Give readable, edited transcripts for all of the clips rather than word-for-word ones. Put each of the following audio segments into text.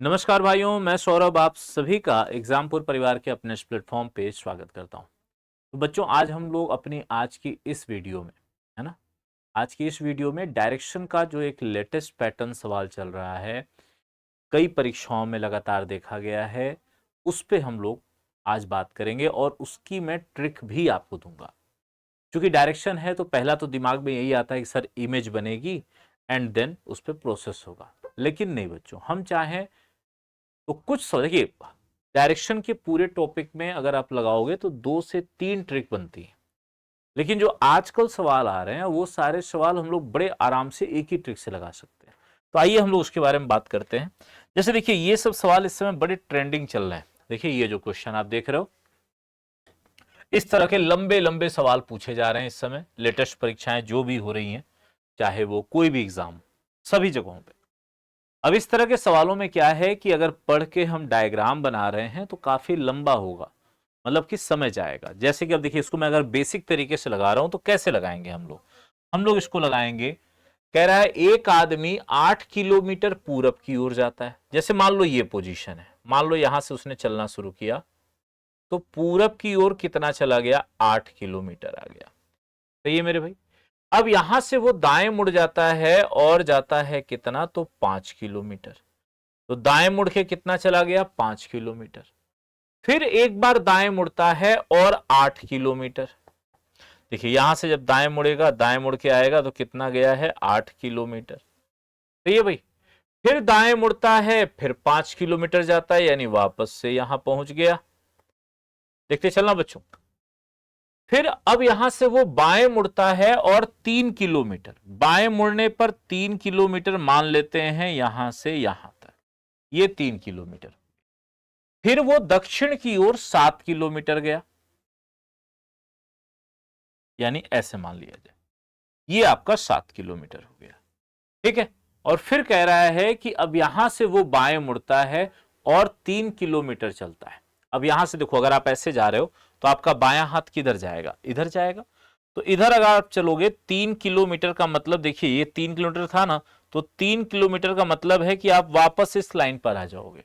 नमस्कार भाइयों, मैं सौरभ आप सभी का एग्जामपुर परिवार के अपने इस प्लेटफॉर्म पे स्वागत करता हूं। तो बच्चों, आज हम लोग अपनी आज की इस वीडियो में, है ना, आज की इस वीडियो में डायरेक्शन का जो एक लेटेस्ट पैटर्न सवाल चल रहा है, कई परीक्षाओं में लगातार देखा गया है, उस पे हम लोग आज बात करेंगे और उसकी मैं ट्रिक भी आपको दूंगा। क्योंकि डायरेक्शन है तो पहला तो दिमाग में यही आता है कि सर इमेज बनेगी एंड देन उस पर प्रोसेस होगा, लेकिन नहीं बच्चों, हम चाहें तो कुछ देखिए, डायरेक्शन के पूरे टॉपिक में अगर आप लगाओगे तो 2 से 3 ट्रिक बनती है, लेकिन जो आजकल सवाल आ रहे हैं वो सारे सवाल हम लोग बड़े आराम से एक ही ट्रिक से लगा सकते हैं। तो आइए हम लोग उसके बारे में बात करते हैं। जैसे देखिए, ये सब सवाल इस समय बड़े ट्रेंडिंग चल रहे हैं। देखिए, ये जो क्वेश्चन आप देख रहे हो, इस तरह के लंबे लंबे सवाल पूछे जा रहे हैं इस समय। लेटेस्ट परीक्षाएं जो भी हो रही हैं, चाहे वो कोई भी एग्जाम, सभी जगहों पे अब इस तरह के सवालों में क्या है कि अगर पढ़ के हम डायग्राम बना रहे हैं तो काफी लंबा होगा, मतलब कि समय जाएगा। जैसे कि अब देखिए, इसको मैं अगर बेसिक तरीके से लगा रहा हूं तो कैसे लगाएंगे हम लोग इसको लगाएंगे। कह रहा है एक आदमी 8 किलोमीटर पूरब की ओर जाता है। जैसे मान लो ये पोजीशन है, मान लो यहां से उसने चलना शुरू किया, तो पूरब की ओर कितना चला गया? 8 किलोमीटर आ गया। तो ये मेरे भाई, अब यहां से वो दाएं मुड़ जाता है और जाता है कितना? तो 5 किलोमीटर। तो दाएं मुड़ के कितना चला गया? 5 किलोमीटर। फिर एक बार दाएं मुड़ता है और 8 किलोमीटर। देखिए, यहां से जब दाएं मुड़ेगा, दाएं मुड़ के आएगा तो कितना गया है? 8 किलोमीटर। तो ये भाई, फिर दाएं मुड़ता है, फिर 5 किलोमीटर जाता है, यानी वापस से यहां पहुंच गया। देखते चलना बच्चों। फिर अब यहां से वो बाएं मुड़ता है और 3 किलोमीटर, बाएं मुड़ने पर 3 किलोमीटर मान लेते हैं यहां से यहां तक, ये 3 किलोमीटर। फिर वो दक्षिण की ओर 7 किलोमीटर गया, यानी ऐसे मान लिया जाए, ये आपका 7 किलोमीटर हो गया। ठीक है। और फिर कह रहा है कि अब यहां से वो बाएं मुड़ता है और 3 किलोमीटर चलता है। अब यहां से देखो, अगर आप ऐसे जा रहे हो तो आपका बायां हाथ किधर जाएगा? इधर जाएगा। तो इधर अगर आप चलोगे 3 किलोमीटर का मतलब, देखिए ये 3 किलोमीटर था ना, तो 3 किलोमीटर का मतलब है कि आप वापस इस लाइन पर आ जाओगे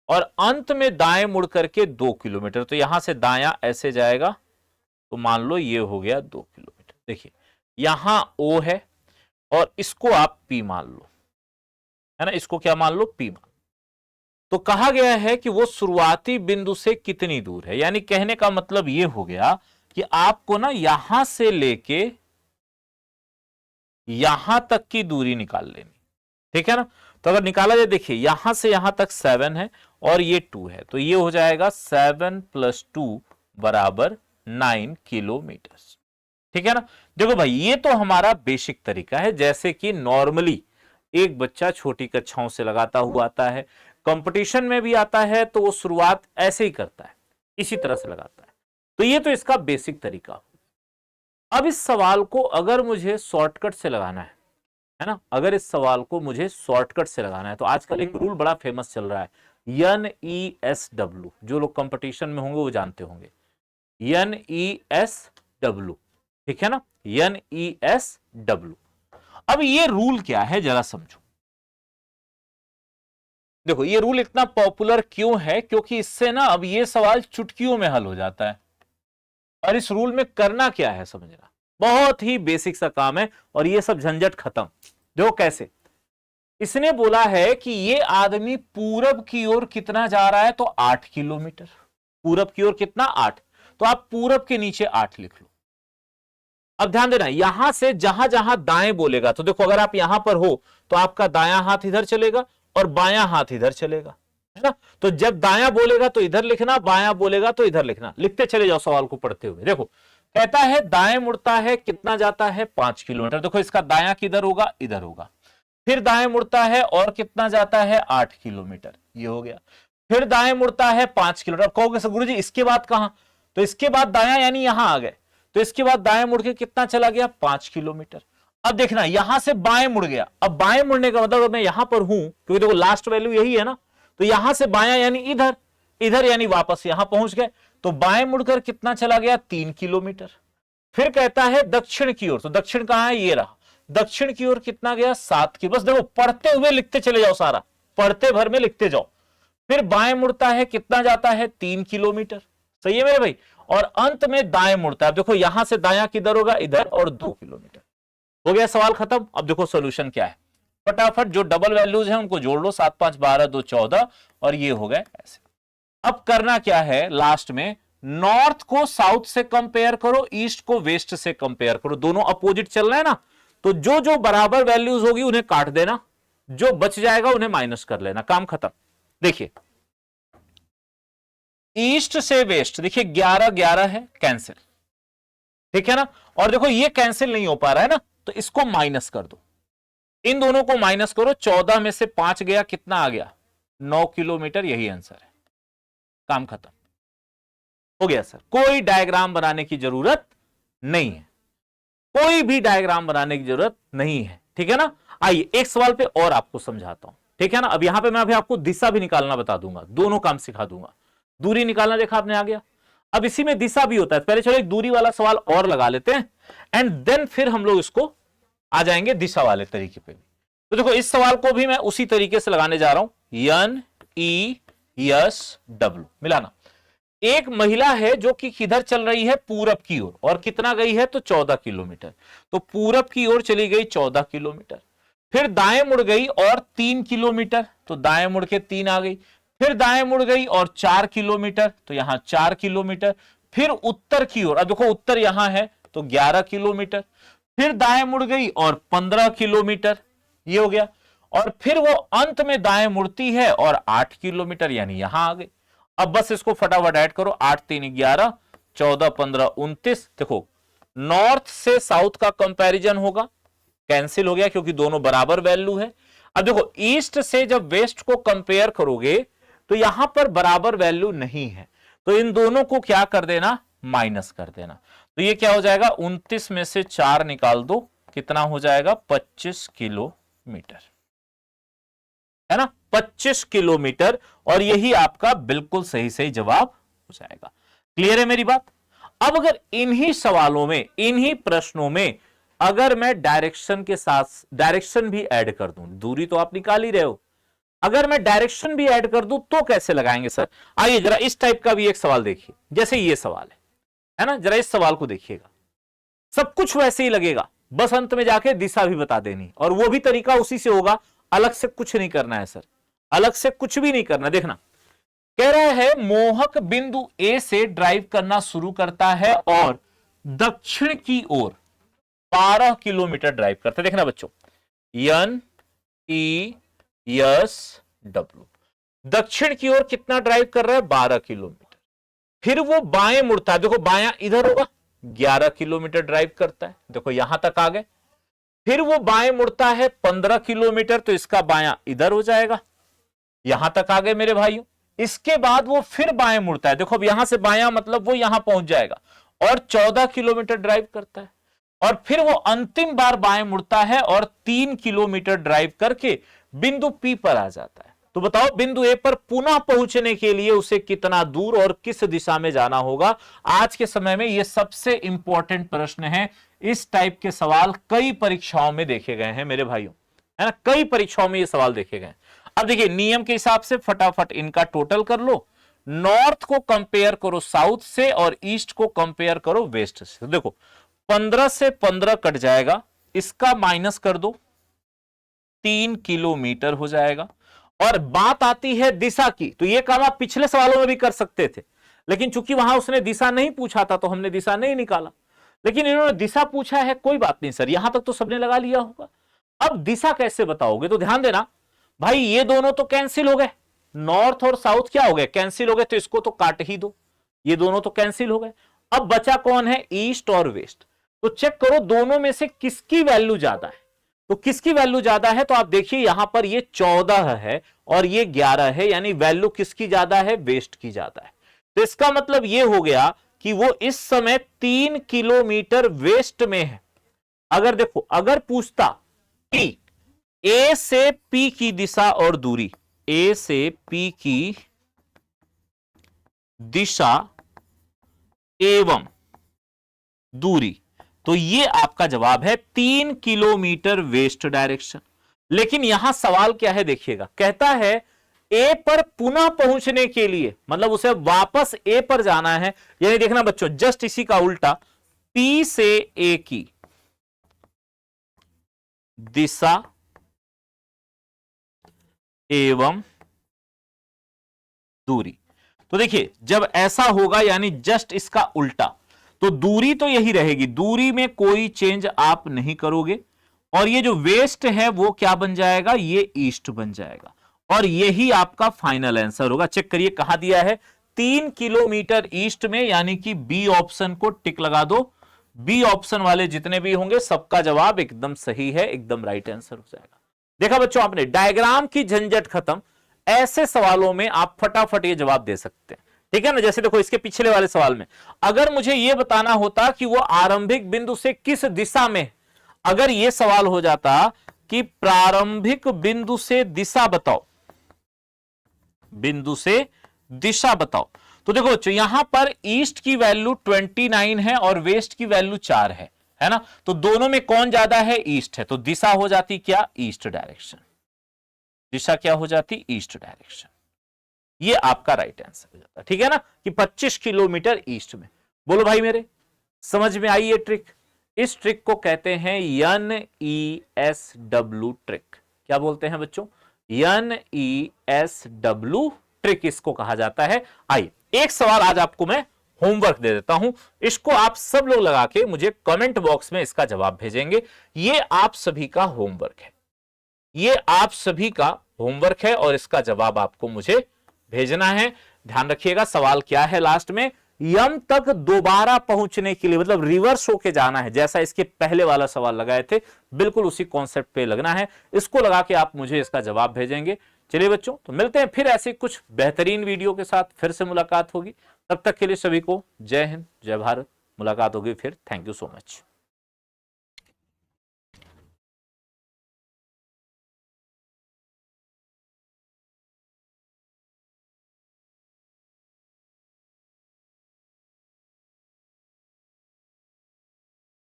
और अंत में दाएं मुड़ करके 2 किलोमीटर। तो यहां से दायां ऐसे जाएगा, तो मान लो ये हो गया 2 किलोमीटर। देखिए, यहां ओ है और इसको आप पी मान लो, है ना, इसको क्या मान लो? पी मान। तो कहा गया है कि वो शुरुआती बिंदु से कितनी दूर है, यानी कहने का मतलब ये हो गया कि आपको ना यहां से लेके यहां तक की दूरी निकाल लेनी। ठीक है ना। तो अगर निकाला जाए, देखिए यहां से यहां तक 7 है और ये 2 है, तो ये हो जाएगा 7 + 2 बराबर 9 किलोमीटर। ठीक है ना। देखो भाई, ये तो हमारा बेसिक तरीका है, जैसे कि नॉर्मली एक बच्चा छोटी कक्षाओं से लगाता हुआ आता है, कंपटीशन में भी आता है तो वो शुरुआत ऐसे ही करता है, इसी तरह से लगाता है। तो ये तो इसका बेसिक तरीका। अब इस सवाल को अगर मुझे शॉर्टकट से लगाना है ना, अगर इस सवाल को मुझे शॉर्टकट से लगाना है तो आजकल एक रूल बड़ा फेमस चल रहा है, NESW। जो लोग कंपटीशन में होंगे वो जानते होंगे, NESW। ठीक है ना, NESW। अब ये रूल क्या है जरा समझो। देखो, ये रूल इतना पॉपुलर क्यों है? क्योंकि इससे ना अब ये सवाल चुटकियों में हल हो जाता है। और इस रूल में करना क्या है समझना, बहुत ही बेसिक सा काम है और ये सब झंझट खत्म। देखो कैसे, इसने बोला है कि ये आदमी पूरब की ओर कितना जा रहा है? तो 8 किलोमीटर। पूरब की ओर कितना? 8। तो आप पूरब के नीचे 8 लिख लो। अब ध्यान देना, यहां से जहां जहां दाएं बोलेगा, तो देखो अगर आप यहां पर हो तो आपका दायां हाथ इधर चलेगा और बायां हाथ इधर चलेगा, है ना। तो जब दायां बोलेगा तो इधर लिखना, बायां बोलेगा तो इधर लिखना। लिखते चले जाओ सवाल को पढ़ते हुए। देखो, कहता है दाएं मुड़ता है, कितना जाता है? 5 किलोमीटर। देखो, इसका दायां किधर होगा? इधर होगा। फिर दाएं मुड़ता है और कितना जाता है? 8 किलोमीटर। ये हो गया। फिर दाएं मुड़ता है 5 किलोमीटर। अब कहोगे गुरु जी इसके बाद कहां? तो इसके बाद दायां, यानी यहां आ गए, तो इसके बाद दाएं मुड़ के कितना चला गया? 5 किलोमीटर। अब देखना, यहां से बाएं मुड़ गया। अब बाएं मुड़ने का मतलब मैं यहां पर हूं, क्योंकि देखो लास्ट वैल्यू यही है ना, तो यहां से बायां यानी इधर, इधर यानी वापस यहां पहुंच गए। तो बाएं मुड़कर कितना चला गया? 3 किलोमीटर। फिर कहता है दक्षिण की ओर, तो दक्षिण कहां है? ये रहा। दक्षिण की ओर कितना गया? 7 की। बस देखो, पढ़ते हुए लिखते चले जाओ, सारा पढ़ते भर में लिखते जाओ। फिर बाएं मुड़ता है, कितना जाता है 3 किलोमीटर, सही है मेरे भाई, और अंत में दाएं मुड़ता है। देखो यहां से दायां किधर होगा, इधर, और 2 किलोमीटर। हो गया सवाल खत्म। अब देखो सॉल्यूशन क्या है, फटाफट जो डबल वैल्यूज हैं उनको जोड़ लो, 7 5 12 2 14, और ये हो गए ऐसे। अब करना क्या है, लास्ट में नॉर्थ को साउथ से कंपेयर करो, ईस्ट को वेस्ट से कंपेयर करो, दोनों अपोजिट चल रहे हैं ना, तो जो जो बराबर वैल्यूज होगी उन्हें काट देना, जो बच जाएगा उन्हें माइनस कर लेना, काम खत्म। देखिए ईस्ट से वेस्ट, देखिए 11 11 है, कैंसिल, ठीक है ना, और देखो ये कैंसिल नहीं हो पा रहा है ना, तो इसको माइनस कर दो, इन दोनों को माइनस करो, 14 में से 5 गया, कितना आ गया 9 किलोमीटर, यही आंसर है, काम खत्म हो गया सर। कोई डायग्राम बनाने की जरूरत नहीं है, कोई भी डायग्राम बनाने की जरूरत नहीं है, ठीक है ना। आइए एक सवाल पे और आपको समझाता हूं, ठीक है ना। अब यहां पे मैं अभी आपको दिशा भी निकालना बता दूंगा, दोनों काम सिखा दूंगा। दूरी निकालना देखा आपने, आ गया। अब इसी में दिशा भी होता है, पहले चलो एक दूरी वाला सवाल और लगा लेते हैं, एंड देन फिर हम लोग इसको आ जाएंगे दिशा वाले तरीके पे भी। तो देखो इस सवाल को भी मैं उसी तरीके से लगाने जा रहा हूं, NESW मिलाना। एक महिला है जो कि किधर चल रही है, पूरब की ओर, और कितना गई है, तो 14 किलोमीटर, तो पूरब की ओर चली गई 14 किलोमीटर, फिर दाएं मुड़ गई और 3 किलोमीटर, तो दाएं मुड़ के 3 आ गई, फिर दाएं मुड़ गई और 4 किलोमीटर, तो यहां 4 किलोमीटर, फिर उत्तर की ओर, अब देखो उत्तर यहां है तो 11 किलोमीटर, फिर दाएं मुड़ गई और 15 किलोमीटर, ये हो गया, और फिर वो अंत में दाएं मुड़ती है और 8 किलोमीटर, यानी यहां आ गई। अब बस इसको फटाफट ऐड करो, 8 3 11, 14 15 29, देखो नॉर्थ से साउथ का कंपैरिजन होगा, कैंसिल हो गया क्योंकि दोनों बराबर वैल्यू है। अब देखो ईस्ट से जब वेस्ट को कंपेयर करोगे तो यहां पर बराबर वैल्यू नहीं है, तो इन दोनों को क्या कर देना, माइनस कर देना। तो ये क्या हो जाएगा, 29 में से 4 निकाल दो, कितना हो जाएगा 25 किलोमीटर, है ना, 25 किलोमीटर, और यही आपका बिल्कुल सही सही जवाब हो जाएगा। क्लियर है मेरी बात। अब अगर इन्हीं सवालों में, इन्हीं प्रश्नों में अगर मैं डायरेक्शन के साथ डायरेक्शन भी ऐड कर दूं, दूरी तो आप निकाल ही रहे हो, अगर मैं डायरेक्शन भी ऐड कर दूं तो कैसे लगाएंगे सर। आइए जरा इस टाइप का भी एक सवाल देखिए, जैसे ये सवाल है ना, जरा इस सवाल को देखिएगा, सब कुछ वैसे ही लगेगा, बस अंत में जाके दिशा भी बता देनी, और वो भी तरीका उसी से होगा, अलग से कुछ नहीं करना है सर, अलग से कुछ भी नहीं करना। देखना कह रहा है मोहक बिंदु ए से ड्राइव करना शुरू करता है और दक्षिण की ओर 12 किलोमीटर ड्राइव करता है। देखना बच्चों, NESW, दक्षिण की ओर कितना ड्राइव कर रहा है, 12 किलोमीटर, फिर वो बाएं मुड़ता है, देखो बायां इधर होगा, 11 किलोमीटर ड्राइव करता है, देखो यहां तक आ गए, फिर वो बाएं मुड़ता है 15 किलोमीटर, तो इसका बायां इधर हो जाएगा, यहां तक आ गए मेरे भाइयों। इसके बाद वो फिर बाएं मुड़ता है, देखो अब यहां से बायां मतलब वो यहां पहुंच जाएगा, और 14 किलोमीटर ड्राइव करता है, और फिर वो अंतिम बार बाएं मुड़ता है और 3 किलोमीटर ड्राइव करके बिंदु P पर आ जाता है। तो बताओ बिंदु ए पर पुनः पहुंचने के लिए उसे कितना दूर और किस दिशा में जाना होगा। आज के समय में यह सबसे इंपॉर्टेंट प्रश्न है, इस टाइप के सवाल कई परीक्षाओं में देखे गए हैं मेरे भाइयों, है ना, कई परीक्षाओं में ये सवाल देखे गए। अब देखिए नियम के हिसाब से फटाफट इनका टोटल कर लो, नॉर्थ को कंपेयर करो साउथ से और ईस्ट को कंपेयर करो वेस्ट से। देखो 15 से 15 कट जाएगा, इसका माइनस कर दो, 3 किलोमीटर हो जाएगा। और बात आती है दिशा की, तो ये काम आप पिछले सवालों में भी कर सकते थे, लेकिन चूंकि वहां उसने दिशा नहीं पूछा था तो हमने दिशा नहीं निकाला, लेकिन इन्होंने दिशा पूछा है, कोई बात नहीं सर, यहां तक तो सबने लगा लिया होगा। अब दिशा कैसे बताओगे, तो ध्यान देना भाई, ये दोनों तो कैंसिल हो गए, नॉर्थ और साउथ क्या हो गए, कैंसिल हो गए, तो इसको तो काट ही दो, ये दोनों तो कैंसिल हो गए। अब बचा कौन है, ईस्ट और वेस्ट। तो चेक करो दोनों में से किसकी वैल्यू ज्यादा है, तो किसकी वैल्यू ज्यादा है, तो आप देखिए यहां पर ये 14 है और ये 11 है, यानी वैल्यू किसकी ज्यादा है, वेस्ट की ज्यादा है। तो इसका मतलब ये हो गया कि वो इस समय 3 किलोमीटर वेस्ट में है। अगर देखो, अगर पूछता कि ए से पी की दिशा और दूरी, ए से पी की दिशा एवं दूरी, तो ये आपका जवाब है 3 किलोमीटर वेस्ट डायरेक्शन। लेकिन यहां सवाल क्या है देखिएगा, कहता है ए पर पुनः पहुंचने के लिए, मतलब उसे वापस ए पर जाना है, यानी देखना बच्चों जस्ट इसी का उल्टा, पी से ए की दिशा एवं दूरी। तो देखिए जब ऐसा होगा यानी जस्ट इसका उल्टा, तो दूरी तो यही रहेगी, दूरी में कोई चेंज आप नहीं करोगे, और ये जो वेस्ट है वो क्या बन जाएगा, ये ईस्ट बन जाएगा, और यही आपका फाइनल आंसर होगा। चेक करिए कहा दिया है 3 किलोमीटर ईस्ट में, यानी कि बी ऑप्शन को टिक लगा दो। बी ऑप्शन वाले जितने भी होंगे सबका जवाब एकदम सही है, एकदम राइट आंसर हो जाएगा। देखा बच्चों आपने, डायग्राम की झंझट खत्म, ऐसे सवालों में आप फटाफट ये जवाब दे सकते हैं, ठीक है ना। जैसे देखो इसके पिछले वाले सवाल में अगर मुझे यह बताना होता कि वो आरंभिक बिंदु से किस दिशा में, अगर यह सवाल हो जाता कि प्रारंभिक बिंदु से दिशा बताओ, बिंदु से दिशा बताओ, तो देखो बच्चों यहां पर ईस्ट की वैल्यू 29 है और वेस्ट की वैल्यू 4 है ना, तो दोनों में कौन ज्यादा है, ईस्ट है, तो दिशा हो जाती क्या, ईस्ट डायरेक्शन, दिशा क्या हो जाती, ईस्ट डायरेक्शन। ये आपका राइट आंसर हो जाता, ठीक है ना, कि 25 किलोमीटर ईस्ट में। बोलो भाई मेरे, समझ में आई ये ट्रिक। इस ट्रिक को कहते हैं NESW ट्रिक। क्या बोलते हैं बच्चों, NESW ट्रिक इसको कहा जाता है। आइए एक सवाल आज आपको मैं होमवर्क दे देता हूं, इसको आप सब लोग लगा के मुझे कमेंट बॉक्स में इसका जवाब भेजेंगे। ये आप सभी का होमवर्क है, ये आप सभी का होमवर्क है, और इसका जवाब आपको मुझे भेजना है। ध्यान रखिएगा सवाल क्या है लास्ट में, यम तक दोबारा पहुंचने के लिए, मतलब रिवर्स होके जाना है, जैसा इसके पहले वाला सवाल लगाए थे बिल्कुल उसी कॉन्सेप्ट पे लगना है। इसको लगा के आप मुझे इसका जवाब भेजेंगे। चलिए बच्चों, तो मिलते हैं फिर ऐसे कुछ बेहतरीन वीडियो के साथ, फिर से मुलाकात होगी। तब तक के लिए सभी को जय हिंद, जय भारत। मुलाकात होगी फिर। Thank you so much.